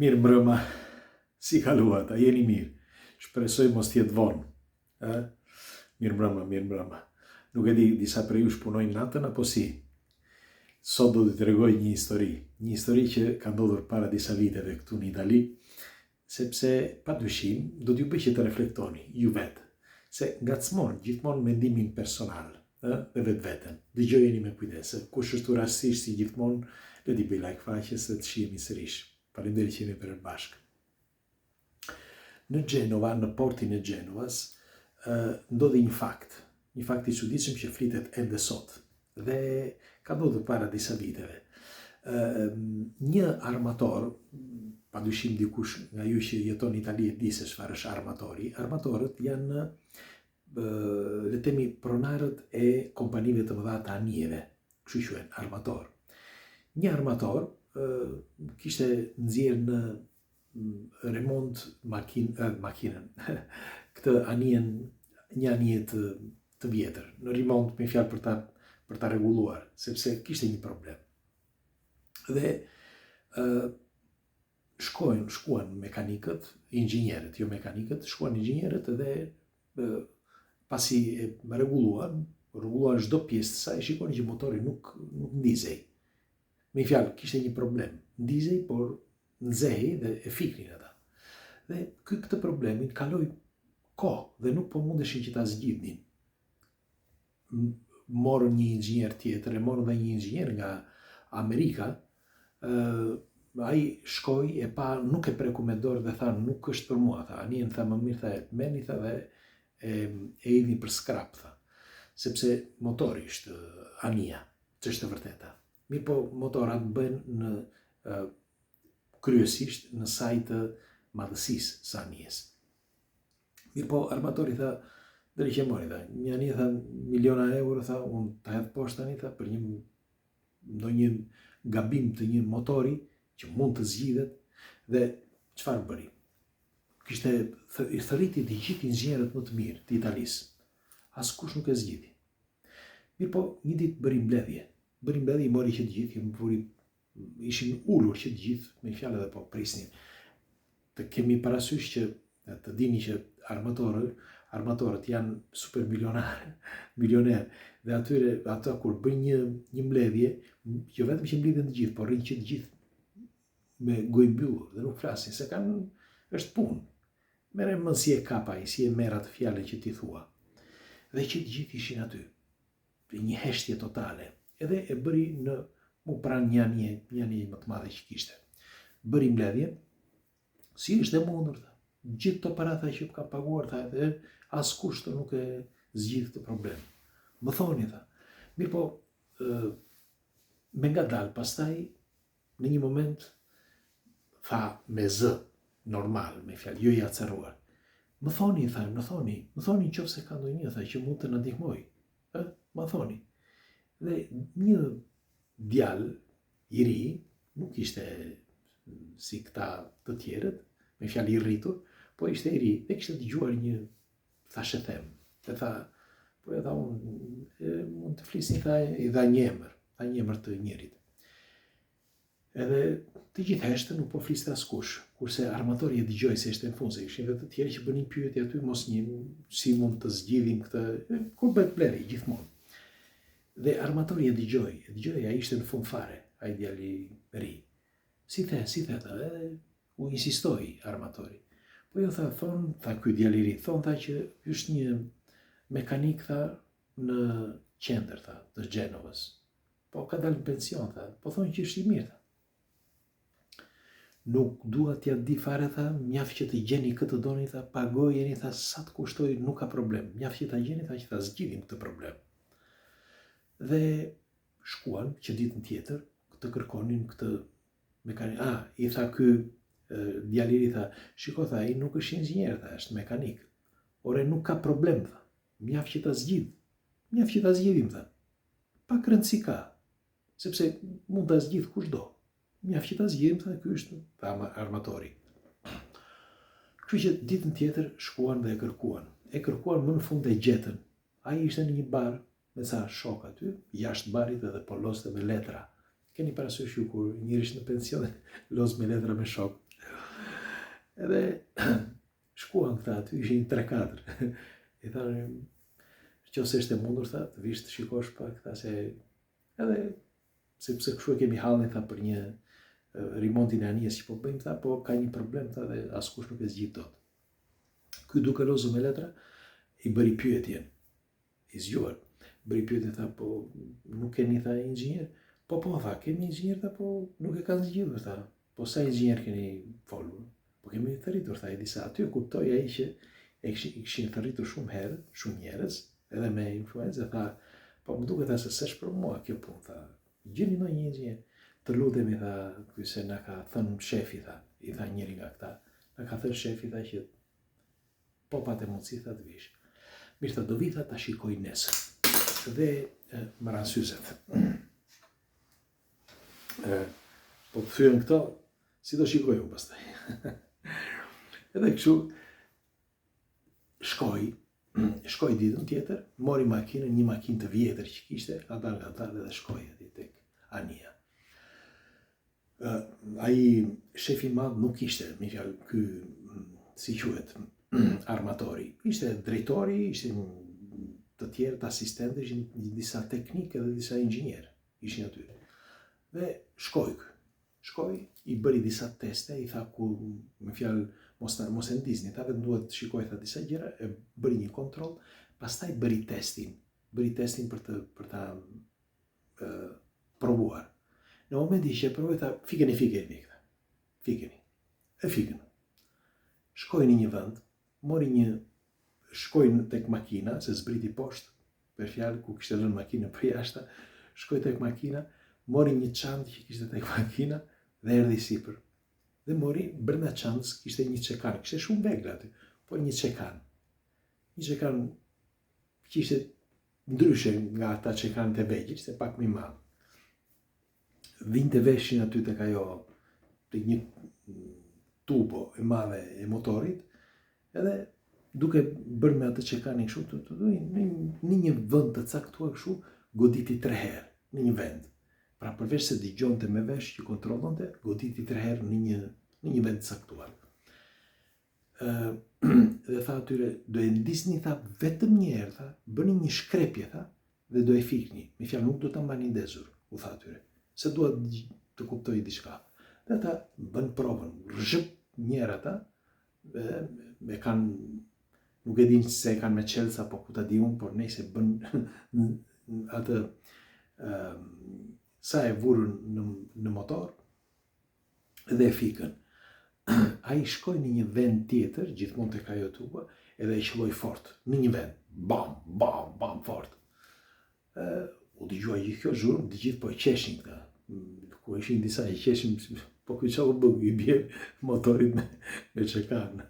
Mirë mbrëma, si kaluat, a jeni mirë? Shpresoj mos tjetë vonë. Mirë mbrëma. Nuk e di, disa prej jush punojnë natën, apo si? Sot do të tregoj një histori që ka ndodhur para disa viteve këtu në Itali, sepse pa dyshim do t'ju bëj që të reflektoni, ju vetë, se ngacmon gjithmonë mendimin personal dhe vetveten. Dëgjojeni me kujdes, kush është rastisht si gjithmonë, le t'i bëj like faqes dhe të shihemi sërish. Faleminderit që jemi përbashkë. Në Gjenova, në portin e Gjenovas, ndodhi një fakt i çuditshëm që flitet ende sot dhe ka ndodhur para disa viteve. Një armator, padyshim dikush nga ju që jeton në Itali e di se çfarë është armatori. Armatorët janë le të themi pronarët e kompanive të mëdha të anijeve, kështu quhen armator. Një armator kishte nxjerrë në remont makinën, këtë anijen, një anije të vjetër, në remont me fjalë për ta rregulluar, sepse kishte një problem. Dhe shkuan mekanikët, inxhinierët, jo mekanikët, shkuan inxhinierët dhe pasi e rregulluan çdo pjesë të saj, shikonin që motori nuk ndizej. Me fjalë, kishte një problem. Ndizej, por nxehej dhe e fiknin ata. Dhe këtë problemin kaloi kohë dhe nuk po mundeshin që ta zgjidhnin. Morën një inxhinier tjetër, morën dhe një inxhinier nga Amerika, ai shkoi e pa, nuk e preku me dorë dhe tha nuk është për mua, tha, anijen tha më mirë tha e merrni tha dhe e idhni për scrap tha, sepse motori është anija, ç'është e vërteta. Mirë po motorat bëhen në kryesisht në saj të madhësisë së anijes. Mirë po armatori tha, deri që mori tha, një anije tha miliona euro tha, unë ta hedh poshtë tani tha për ndonjë gabim të një motori që mund të zgjidhet dhe çfarë bëri? Kishte i thërriti të gjithë inxhinierët më të mirë të Italisë. Askush nuk e zgjidhi. Mirë po një ditë bëri mbledhje, i mori që të gjithë, ishin ulur që të gjithë, me fjalë edhe po prisnin. Të kemi parasysh që të dini që armatorët janë super milioner, dhe ata kur bëjnë një mbledhje, jo vetëm që mblidhen të gjithë, por rrinë që të gjithë me gojë mbyllur dhe nuk flasin, se është punë. Merre më si e kapa ai, si e merr atë fjalën që ti thua. Dhe që të gjithë ishin aty. Një heshtje totale. Edhe e bëri mu pranë një anije më të madhe që kishte. Bëri mbledhje, si është e mundur, tha. Gjithë të parat që ka paguar, tha, dhe askush të nuk e zgjidh këtë problem. Më thoni, tha. Mirë po, me ngadalë, pastaj, në një moment, tha me zë, normal, me fjalë, jo i acerruar. Më thoni nëse ka ndonjë, tha, që mund të na ndihmoj. Më thoni. Dhe një djalë i ri, nuk ishte si këta të tjerët, me fjalë i rritur, po ishte i ri dhe kishte dëgjuar një thashë them. Dhe tha, po edhe unë mund të flisni, tha, i dha një emër të njerit. Edhe të gjithë heshtën nuk po fliste askush, kurse armatori e dëgjoi se ishte në fund, se ishin edhe të tjerë që bënin pyetje aty, mos si mund të zgjidhim këtë, kur bëhet mbledhje gjithmonë. Dhe armatori e dëgjoi, ai ishte në fund fare, ai djali i ri. Si the, tha, u insistoi armatori. Po jo, tha ky djali i ri, tha që është një mekanik, tha, në qendër, tha, të Gjenovës. Po ka dalë në pension, tha, po thonë që është i mirë, tha. Nuk dua t'ja di fare, tha, mjaft që të gjeni këtë doni, tha, pagojeni, tha, sa të kushtoj, nuk ka problem. Mjaft që ta gjeni, tha, që ta zgjidhim këtë problem. Dhe shkuan që ditën tjetër të kërkonin këtë mekanik. I tha ky djali i ri, tha, shiko, tha, ai nuk është inxhinier, tha, është mekanik. Ore nuk ka problem, tha. Mjaft që ta zgjidhim, tha. Pak rëndësi ka, sepse mund ta zgjidh kushdo. Mjaft që ta zgjidhim, tha, ky është, tha armatori. Kështu që ditën tjetër shkuan dhe e kërkuan më në fund e gjetën. Ai ishte në një bar me ca shok aty, jashtë barit edhe po loste me letra. Keni parasysh ju kur njëri është në pension, los me letra me shok. Edhe shkuan këta aty, ishin 3-4. I thanë, qofse ishte mundur, tha, të vish të shikosh pak, tha se edhe sepse kështu e kemi hallin, tha, për një remontin e anijes që po bëjmë, tha, po ka një problem, tha, dhe askush nuk e zgjidh dot. Ky duke lozur me letra, i bëri pyetjen, i zgjuar, bëri pyetjen, tha, po nuk keni, tha, inxhinier? Po, tha, kemi inxhinier, tha, po nuk e kanë zgjidhur, tha, po sa inxhinier keni folur? Po kemi thërritur, tha, i disa, aty e kuptoi ai që i kishin thërritur shumë herë, shumë njerëz, edhe me influencë, tha, po më duket se s'është për mua kjo punë, tha, gjeni ndonjë një inxhinier, të lutemi, tha, ky se na ka thënë shefi, tha, i tha njëri nga këta, na ka thënë shefi, tha, që po patë mundësi, tha, të vish. Mirë, tha, do vi, tha, ta shikoj nesër. Dhe më ranë syzet. Po të thyen këto, si do shikoj unë pastaj. Edhe kështu, shkoj ditën tjetër, mori makinën, një makinë të vjetër që kishte, nga dalë dhe shkoj aty tek anija. Ai shefi i madh nuk ishte, me fjalë, ky si quhet, armatori. Ishte drejtori, ishte të tjerë të asistentë, ishin disa teknikë dhe disa inxhinier ishin aty. Dhe shkoj, i bëri disa teste, i tha ku, me fjalë, mos e ndizni, tha vetëm duhet të shikoj, tha, disa gjëra, e bëri një kontroll, pastaj bëri testin për ta provuar. Në momentin që e provoi, tha, fikeni, shkoi në një vend, shkoi tek makina, se zbriti poshtë, për fjalë ku kishte lënë makinën për jashtë, shkoi tek makina, mori një çantë që kishte tek makina dhe erdhi sipër. Dhe mori brenda çantës kishte një çekan, kishte shumë vegla aty, por një çekan që ishte ndryshe nga ata çekanët e vegjël, ishte pak më i madh. Vinte veshin aty tek ajo, tek një tubo e madhe e motorit, edhe duke bërë me atë çekanin kështu, në një vend të caktuar kështu, goditi 3 herë në një vend. Pra përveç se dëgjonte me vesh që kontrollonte, goditi 3 herë në një vend të caktuar. Dhe tha atyre, do e ndisni, tha, vetëm një herë, tha, bëni një shkrepje, tha, dhe do e fikni. Me fjalë, nuk do ta mbani ndezur, u tha atyre, se dua të kuptoj diçka. Dhe ata bën provën, një herë ata, e kanë, nuk e din se e kanë me qelsa, po ku ta di unë, por nejse bën atë sa e vurën në motor dhe e fikën. Ai shkoi në një vend tjetër, gjithmonë tek ajo tuba, edhe e qelloi fort, në një vend, bam, bam, bam, fort. U dëgjua gjithë kjo zhurmë, të gjithë po e qeshin këta, ku ishin disa e qeshin, po ky çau bë, i bie motorit me çekan.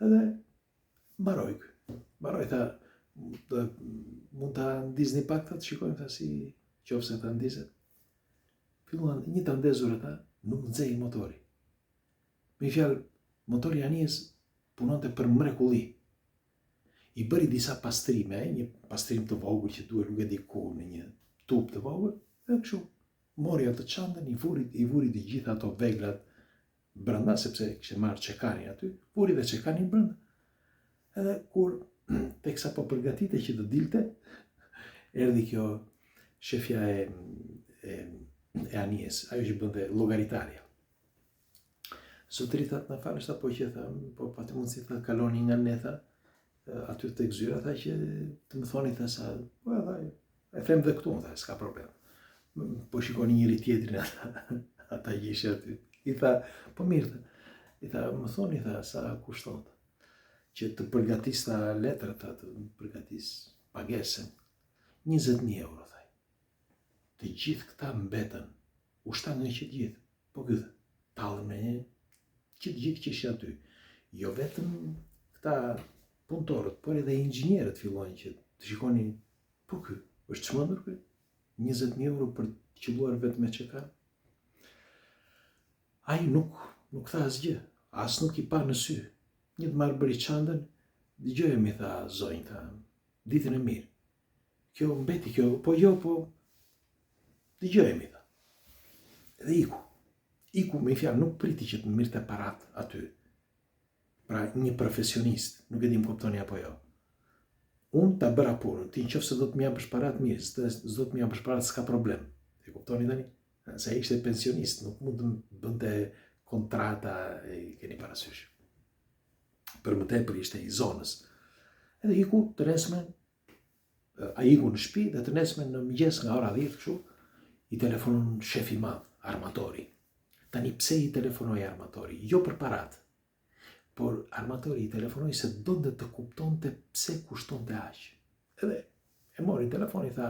Edhe mbaroi, tha, mund ta ndizni pak, tha, të shikojmë, tha, si qofse ta ndizet. Filluan një ta ndezur ata, nuk nxej motori. Me fjalë, motori i anijes punonte për mrekulli. I bëri disa pastrime, një pastrim të vogël që duhet nuk e di ku, në një tub të vogël, dhe kështu. Mori atë çantën, i vuri të gjitha ato veglat brenda, sepse kishte marrë çekanin aty, vuri dhe çekanin brenda. Edhe kur teksa po përgatitej që të dilte, erdhi kjo shefja e anijes, ajo që bënte llogaritarja. Zotëri, tha, na falësh, po që tha, po patë mundësi, tha, kaloni nga ne, tha, aty tek zyra, tha, që të më thoni, tha, sa, po tha, e them dhe këtu, tha, s'ka problem. Po shikoni njëri tjetrin ata që ishin aty. I tha, po mirë, tha, i tha, më thoni, tha, sa kushton, që të përgatis ta letrat, tha, të përgatis pagesën, 20.000 euro, tha. Të gjithë këta mbetën, u shtanë që gjithë, po këtë, talën me një, që të gjithë që ishin aty. Jo vetëm këta punëtorët, por edhe inxhinierët fillojnë që të shikonin, po ky, është çmendur ky? 20.000 euro për të qelluar vetëm me çekan? Ai nuk tha asgjë, as nuk i pa në sy. Një të marrë bëri çantën, dëgjojemi, tha, zonjë, tha, ditën e mirë. Kjo mbeti, kjo, po jo, po dëgjojemi, tha. Dhe iku. iku me fjalë nuk priti që të mirë të parat aty. Pra një profesionist, nuk e di më kuptoni apo jo. Unë ta bëra punën, ti nëse do të më japësh parat mirë, s'do të më japësh parat, s'ka problem. E kuptoni tani? Se ai ishte pensionist, nuk mund të bënte kontrata, e keni parasysh. Për më tepër ishte i zonës. Edhe iku të nesmen, a iku në shtëpi dhe të nesmen në mëngjes nga ora 10 kështu, i telefonon shefi madh, armatori. Tani pse i telefonoi armatori? Jo për parat, por armatori i telefonoi se donte të kuptonte pse kushtonte aq. Edhe e mori telefoni, tha,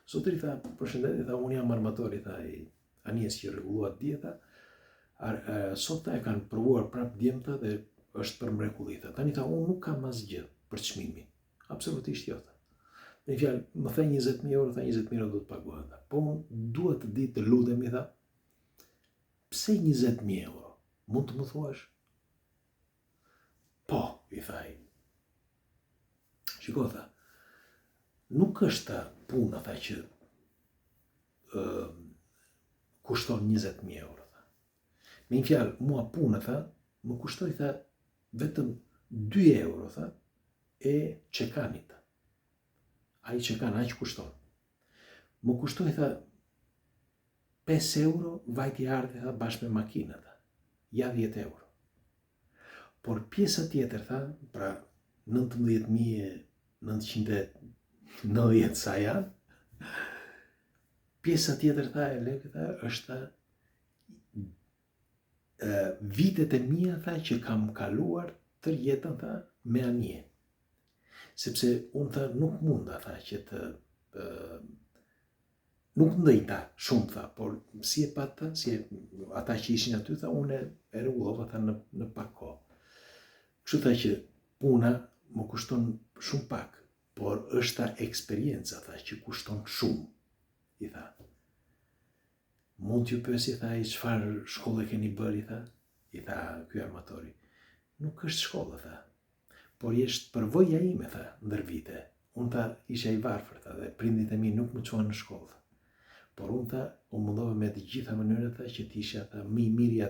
zotëri, tha, përshëndetje, tha, unë jam armatori, tha, i anijes që rregulluat dieta, sot e kanë provuar prap djemta dhe është për mrekulli. Tani tha, unë nuk kam asgjë për çmimin. Absolutisht jo. Me fjalë, më the 20.000 euro, tha 20.000 euro do të paguhen. Po unë duhet të di të lutemi, tha, pse 20.000 euro? Mund të më thuash? Po, i tha ai. Shiko, tha, nuk është ta puna, tha, që kushton 20.000 euro. Tha. Me një fjalë, mua puna, tha, më kushtoi, tha, vetëm 2 euro, tha, e çekanit. Ai çekan aq kushton. Më kushtoi, tha, 5 euro vajti ardhi, tha, bashkë me makinë, tha. Ja 10 euro. Por pjesa tjetër, tha, pra 19.990 sa janë, pjesa tjetër, tha, e lekë, tha, është, tha, vitet e mia, tha, që kam kaluar tër jetën, tha, me anije. Sepse unë, tha, nuk munda, tha, që të nuk ndëjta shumë, tha, por si e pat, tha, si ata që ishin aty, tha, unë e rregullova, tha, në pak kohë. Kështu, tha, që puna më kushton shumë pak, por është ta eksperjenca, tha, që kushton shumë, i tha. Mund t'ju pyesi, tha, i çfarë shkolle keni bërë, i tha ky armatori. Nuk është shkolla, tha, por është përvoja ime, tha, ndër vite. Unë, tha, isha i varfër, tha, dhe prindit e mi nuk më çuan në shkollë. Por unë, tha, u mundova me të gjitha mënyrat, tha, që t'isha, tha, më i miri i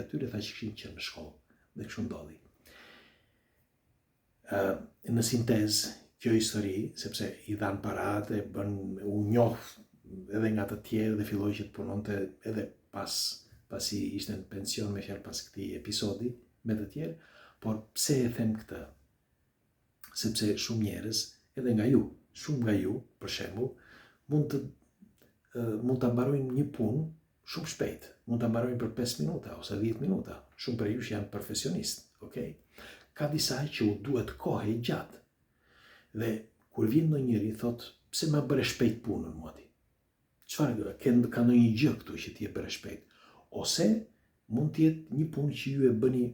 atyre, tha, që kishin qenë në shkollë. Dhe kështu ndodhi. Në sintezë, kjo histori, sepse i dhan parate, u njoh edhe nga të tjerë dhe filloi që të punonte edhe pasi ishte në pension, me fjalë pas këtij episodi me të tjerë, por pse e them këtë? Sepse shumë njerëz, edhe nga ju, shumë nga ju, për shembull, mund ta mbarojnë një punë shumë shpejt, mund ta mbarojnë për 5 minuta ose 10 minuta. Shumë prej jush janë profesionistë, okay? Ka disa që u duhet kohë e gjatë. Dhe kur vjen ndonjëri thot, pse ma bëre shpejt punën mua ti? Çfarë ka ndonjë gjë këtu që ti e bëre shpejt? Ose mund të jetë një punë që ju e bëni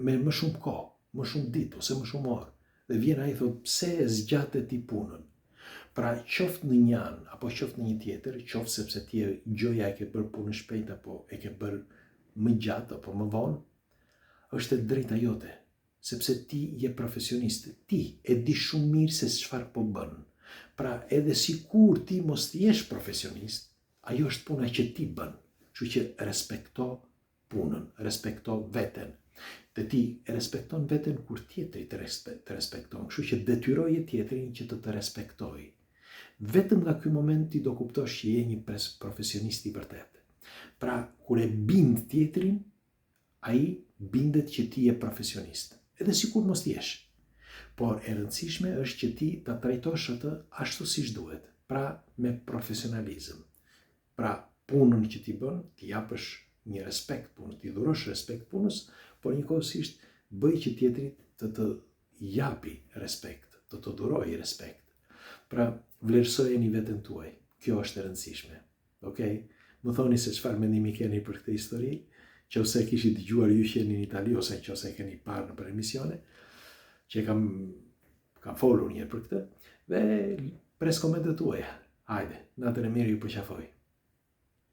me më shumë kohë, më shumë ditë ose më shumë orë. Dhe vjen ai thot, pse e zgjatet ti punën? Pra qoftë në një anë apo qoftë në një tjetër, qoftë sepse ti gjoja e ke bërë punën shpejt apo e ke bërë më gjatë apo më vonë, është e drejta jote, sepse ti je profesionist, ti e di shumë mirë se çfarë po bën. Pra edhe sikur ti mos jesh profesionist, ajo është puna që ti bën. Kështu që respekto punën, respekto veten. Dhe ti e respekton veten kur tjetri të respekton, kështu që detyroje tjetrin që të respektojë. Vetëm nga ky moment ti do kuptosh që je një profesionist i vërtet. Pra kur e bind tjetrin, ai bindet që ti je profesionist. Edhe sikur mos t'jesh. Por e rëndësishme është që ti ta trajtosh atë ashtu siç duhet, pra me profesionalizëm. Pra punën që ti bën, ti japësh një respekt punës, ti dhurosh respekt punës, por njëkohësisht bëj që tjetri të japi respekt, të dhurojë respekt. Pra vlerësojeni veten tuaj. Kjo është e rëndësishme. Okej? Më thoni se çfarë mendimi keni për këtë histori, nëse kishit dëgjuar ju që jeni në Itali ose nëse keni parë në emisione, që kam folur një për këtë, dhe pres komentet tuaja. Hajde, natën e mirë, ju përqafoj.